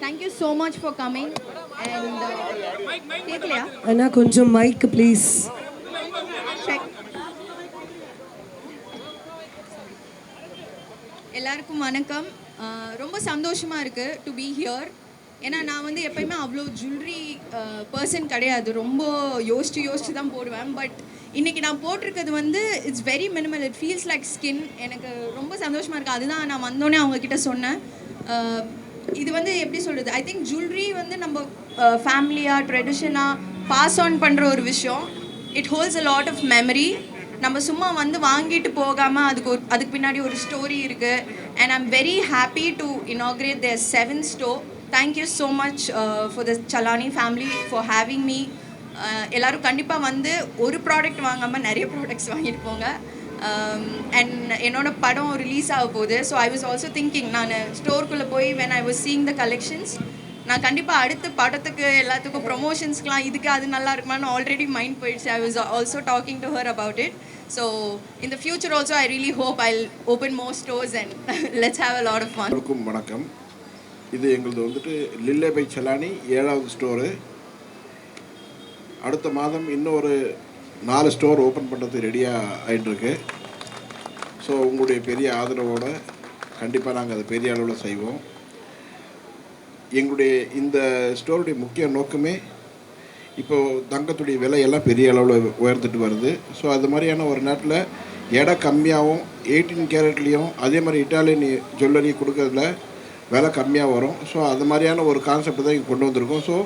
Thank you so much for coming. And கேக்கலையா? அண்ணா கொஞ்சம் mic please. Check. எல்லாருக்கும் வணக்கம். ரொம்ப சந்தோஷமாக இருக்குது டு பி ஹியர். ஏன்னா நான் வந்து எப்பயுமே அவ்வளோ ஜுவல்லரி பர்சன் கிடையாது. ரொம்ப யோசிச்சு தான் போடுவேன். பட் இன்றைக்கி நான் போட்டிருக்கிறது வந்து it's very minimal. It feels like skin. எனக்கு ரொம்ப சந்தோஷமாக இருக்குது. அதுதான் நான் வந்தோடனே அவங்கக்கிட்ட சொன்னேன். இது வந்து எப்படி சொல்கிறது, ஐ திங்க் ஜுவல்லரி வந்து நம்ம ஃபேமிலியாக ட்ரெடிஷனாக பாஸ் ஆன் பண்ணுற ஒரு விஷயம். It holds a lot of memory. நம்ம சும்மா வந்து வாங்கிட்டு போகாமல் அதுக்கு பின்னாடி ஒரு ஸ்டோரி இருக்குது. And I'm very happy to inaugurate their 7th store. Thank you so much for the Salani family for having me. எல்லோரும் கண்டிப்பாக வந்து ஒரு ப்ராடக்ட் வாங்காமல் நிறைய ப்ராடக்ட்ஸ் வாங்கிட்டு போங்க. அண்ட் என்னோட படம் ரிலீஸ் ஆக போகுது. So I was also thinking, நான் ஸ்டோருக்குள்ளே போய் when I was seeing the collections, நான் கண்டிப்பாக அடுத்த படத்துக்கு எல்லாத்துக்கும் ப்ரொமோஷன்ஸ்க்கெலாம் இதுக்கு அது நல்லா இருக்குமான்னு ஆல்ரெடி மைண்ட் போயிடுச்சு. I was also talking to her about it. So in the future also I really hope I open more stores and let's have a lot of fun. வணக்கம். இது எங்களது வந்துட்டு லில்லே பை சலானி 7வது ஸ்டோரு. அடுத்த மாதம் இன்னும் ஒரு 4 ஸ்டோர் ஓப்பன் பண்ணுறது ரெடியாக ஆகிட்டுருக்கு. ஸோ உங்களுடைய பெரிய ஆதரவோடு கண்டிப்பாக நாங்கள் அதை பெரிய அளவில் செய்வோம். எங்களுடைய இந்த ஸ்டோருடைய முக்கிய நோக்கமே இப்போது தங்கத்துடைய விலையெல்லாம் பெரிய அளவில் உயர்ந்துட்டு வருது. ஸோ அது மாதிரியான ஒரு நேரத்தில் எடை கம்மியாகவும் 18 கேரட்லேயும் அதே மாதிரி இட்டாலியன் ஜுவல்லரி கொடுக்கறதுல விலை கம்மியாக வரும். ஸோ அது மாதிரியான ஒரு கான்செப்ட் தான் இங்கே கொண்டு வந்திருக்கோம். ஸோ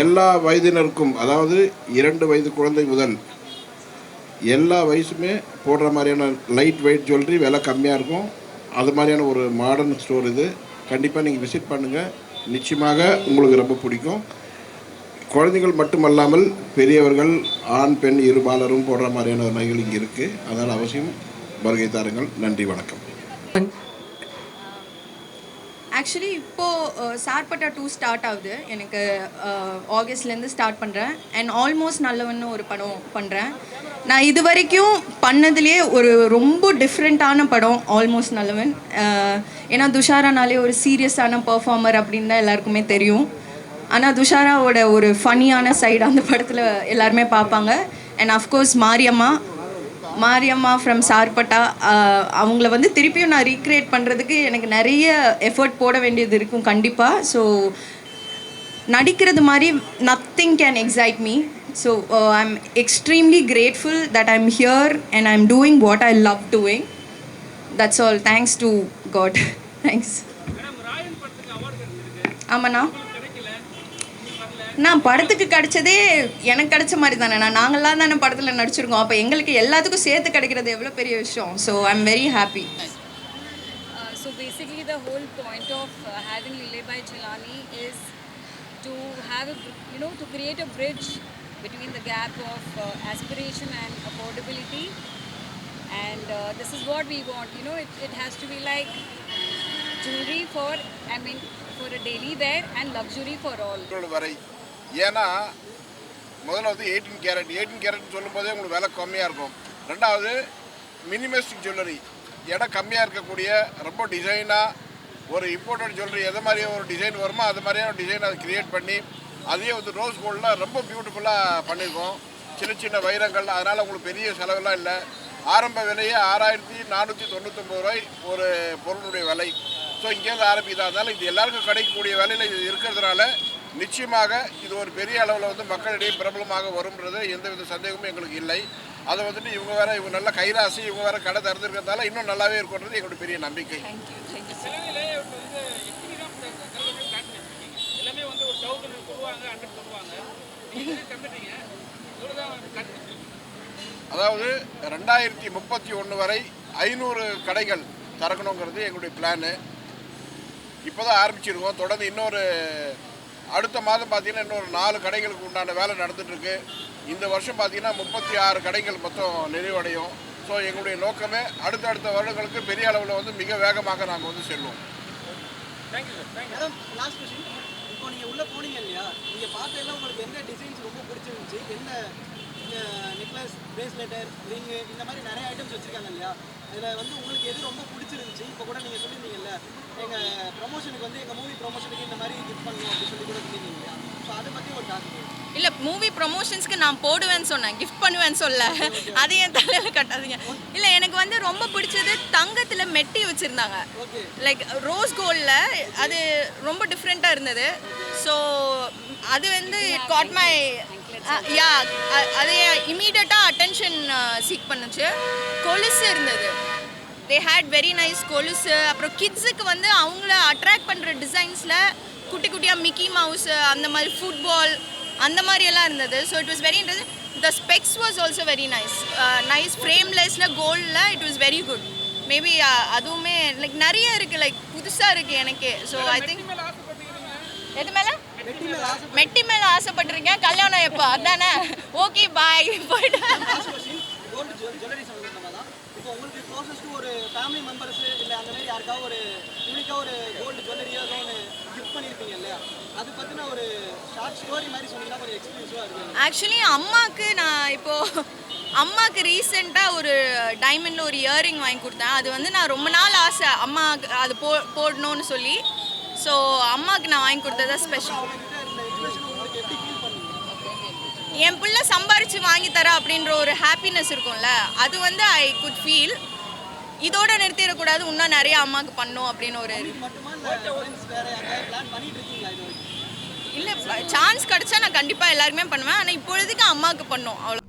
எல்லா வயதினருக்கும், அதாவது 2 வயது குழந்தை முதல் எல்லா வயசுமே போடுற மாதிரியான லைட் வெயிட் ஜுவல்லரி விலை கம்மியாக இருக்கும். அது மாதிரியான ஒரு மாடர்ன் ஸ்டோர் இது. கண்டிப்பாக நீங்கள் விசிட் பண்ணுங்கள். நிச்சயமாக உங்களுக்கு ரொம்ப பிடிக்கும். குழந்தைகள் மட்டுமல்லாமல் பெரியவர்கள், ஆண் பெண் இருபாலரும் போடுற மாதிரியான நகைகள் இங்கே இருக்குது. அதனால் அவசியம் வருகை தாருங்கள். நன்றி, வணக்கம். ஆக்சுவலி இப்போது சார்பட்டா 2 ஸ்டார்ட் ஆகுது. எனக்கு ஆகஸ்ட்லேருந்து ஸ்டார்ட் பண்ணுறேன். அண்ட் ஆல்மோஸ்ட் நல்லவன்னு ஒரு படம் பண்ணுறேன். நான் இது வரைக்கும் பண்ணதுலேயே ஒரு ரொம்ப டிஃப்ரெண்ட்டான படம் ஆல்மோஸ்ட் நல்லவன். ஏன்னா துஷாரானாலே ஒரு சீரியஸான பர்ஃபார்மர் அப்படின்னு தான் எல்லாருக்குமே தெரியும். ஆனால் துஷாராவோட ஒரு ஃபன்னியான சைடு அந்த படத்தில் எல்லாருமே பார்ப்பாங்க. And of course Mariyamma from Sarpatta, அவங்கள வந்து திருப்பியும் நான் ரீக்ரியேட் பண்ணுறதுக்கு எனக்கு நிறைய எஃபர்ட் போட வேண்டியது இருக்கும் கண்டிப்பாக. ஸோ நடிக்கிறது மாதிரி nothing can excite me. So I am extremely grateful that I am here and I am doing what I love doing. That's all. Thanks to God. Thanks. ஆமாண்ணா, நான் படத்துக்கு கிடைச்சதே எனக்கு கிடைச்ச மாதிரி தானே. நாங்கள்லாம் தானே படத்தில் நடிச்சிருக்கோம். அப்போ எங்களுக்கு எல்லாத்துக்கும் சேர்த்து கிடைக்கிறது எவ்வளோ பெரிய விஷயம். So I am very happy. So basically the whole point of having Lille by Chelani is to have to create a bridge between the gap of aspiration and affordability. And this is what we want. It has to be like jewelry for a daily wear and luxury for all. ஏன்னா முதல்ல வந்து 18 கேரட்னு சொல்லும்போதே உங்களுக்கு விலை கம்மியாக இருக்கும். ரெண்டாவது minimalistic jewellery, எடை கம்மியாக இருக்கக்கூடிய ரொம்ப டிசைனாக ஒரு இம்போர்ட்டட் ஜுவல்லரி எது மாதிரி ஒரு டிசைன் வருமோ அது மாதிரியான டிசைன் அதை க்ரியேட் பண்ணி அதையே வந்து ரோஸ் கோல்டில் ரொம்ப பியூட்டிஃபுல்லாக பண்ணியிருக்கோம். சின்ன வைரங்கள். அதனால் உங்களுக்கு பெரிய செலவெல்லாம் இல்லை. ஆரம்ப விலையே 6499 ரூபாய் ஒரு பொருளுடைய விலை. ஸோ இங்கேருந்து ஆரம்பிக்குது. அதனால் இது எல்லாருக்கும் கிடைக்கக்கூடிய விலையில் இது இருக்கிறதுனால நிச்சயமாக இது ஒரு பெரிய அளவில் வந்து மக்களிடையே பிரபலமாக வரும்ன்றது எந்தவித சந்தேகமும் எங்களுக்கு இல்லை. அதை வந்துட்டு இவங்க நல்ல கைராசி, இவங்க வேறு கடை திறந்துருக்கிறதால இன்னும் நல்லாவே இருக்குன்றது எங்களுடைய பெரிய நம்பிக்கை. அதாவது 2031 வரை 500 கடைகள் திறக்கணுங்கிறது எங்களுடைய பிளானு. இப்போ தான் ஆரம்பிச்சிருக்கோம். தொடர்ந்து இன்னொரு அடுத்த மாதம் பார்த்திங்கன்னா இன்னொரு 4 கடைகளுக்கு உண்டான வேலை நடந்துகிட்ருக்கு. இந்த வருஷம் பார்த்திங்கன்னா 36 கடைகள் மொத்தம் நிறைவடையும். ஸோ எங்களுடைய நோக்கமே அடுத்தடுத்த வருடங்களுக்கு பெரிய அளவில் வந்து மிக வேகமாக நாங்கள் வந்து செல்வோம். Thank you sir. Last question. இப்போ நீங்கள் உள்ளே போனீங்க இல்லையா, நீங்கள் பார்த்ததில் உங்களுக்கு எந்த டிசைன்ஸ் ரொம்ப பிடிச்சிருந்துச்சு? எந்த நெக்லஸ், பிரேஸ்லெட்டர், ரிங்கு இந்த மாதிரி நிறைய ஐட்டம்ஸ் வச்சுருக்காங்க இல்லையா, அதில் வந்து உங்களுக்கு எது ரொம்ப பிடிச்சிருந்துச்சு? இப்போ கூட நீங்கள் சொல்லியிருந்தீங்கல்ல, எங்கள் ப்ரொமோஷனுக்கு வந்து எங்கள் மூவி ப்ரொமோஷனுக்கு இந்த மாதிரி கிஃப்ட் பண்ணணும் அப்படின்னு சொல்லி கூட சொல்லியிருந்தீங்க இல்லையா? ஸோ அதை பற்றி ஒரு டாஸ்க். இல்லை மூவி ப்ரொமோஷன்ஸ்க்கு நான் போடுவேன்னு சொன்னேன், கிஃப்ட் பண்ணுவேன்னு சொல்ல. அது என் தலையில் கட்டாதீங்க. இல்லை எனக்கு வந்து ரொம்ப பிடிச்சது தங்கத்தில் மெட்டி வச்சுருந்தாங்க, லைக் ரோஸ் கோல்டில். அது ரொம்ப டிஃப்ரெண்ட்டாக இருந்தது. ஸோ அது வந்து காட் மை யா அது இமீடியட்டாக அட்டென்ஷன் சீக் பண்ணுச்சு. கொலுசு இருந்தது, தே ஹேட் வெரி நைஸ் கொலுசு. அப்புறம் கிட்ஸுக்கு வந்து அவங்கள அட்ராக்ட் பண்ணுற டிசைன்ஸில் குட்டி குட்டியாக மிக்கி மவுஸு அந்த மாதிரி ஃபுட்பால் அந்த மாதிரியெல்லாம் இருந்தது. So it was very interesting. The specs was also very nice, nice ஃப்ரேம்லெஸில் கோல்டில். It was very good. Maybe அதுவுமே லைக் நிறைய இருக்குது, லைக் புதுசாக இருக்குது எனக்கு. ஸோ ஐ திங்க் எது மேலே மெட்டி மேலே ஆசைப்பட்டிருக்கேன். கல்யாணம் எப்போ அதானே? ஓகே பாய் போய்ட்டு. கோல்டு ஜுவல்லரி சம்மந்தமாக தான். இப்போ உங்களுக்கு க்ளோசஸ்ட் ஒரு ஃபேமிலி மெம்பர்ஸ் இல்லை அந்த மாதிரி யாருக்காவது ஒரு யூனிக்காக ஒரு கோல்டு ஜுவல்லரியோ ஏதோ ஒன்று கிஃப்ட் பண்ணியிருப்பீங்க இல்லையா? அது பற்றின ஒரு ஷார்ட் ஸ்டோரி மாதிரி சொன்னீங்கன்னா கொஞ்சம் எக்ஸ்பீரியன்ஸாக இருக்கும். ஆக்சுவலி அம்மாவுக்கு நான் இப்போது அம்மாவுக்கு ரீசெண்டாக ஒரு டைமண்டில் ஒரு இயரிங் வாங்கி கொடுத்தேன். அது வந்து நான் ரொம்ப நாள் ஆசை அம்மாவுக்கு அது போடணும்னு சொல்லி. ஸோ அம்மாவுக்கு நான் வாங்கி கொடுத்தது ஸ்பெஷல். அவங்ககிட்ட இந்த எக்ஸ்பிரஷன் உங்களுக்கு எப்படி ஃபீல் பண்ணீங்க? என் பிள்ளை சம்பாரித்து வாங்கி தரா அப்படின்ற ஒரு ஹாப்பினஸ் இருக்கும்ல, அது வந்து ஐ குட் ஃபீல். இதோட நிறுத்திடக்கூடாது, இன்னும் நிறைய அம்மாவுக்கு பண்ணும் அப்படின்னு ஒரு மட்டுமா இல்லை ஃப்ரெண்ட்ஸ் வேறு யாராவது பிளான் பண்ணிட்டு இருக்கீங்களா இது வரைக்கும்? இல்லை சான்ஸ் கிடச்சா நான் கண்டிப்பாக எல்லாருமே பண்ணுவேன். ஆனால் இப்பொழுதுக்கு அம்மாவுக்கு பண்ணும் அவ்வளோ.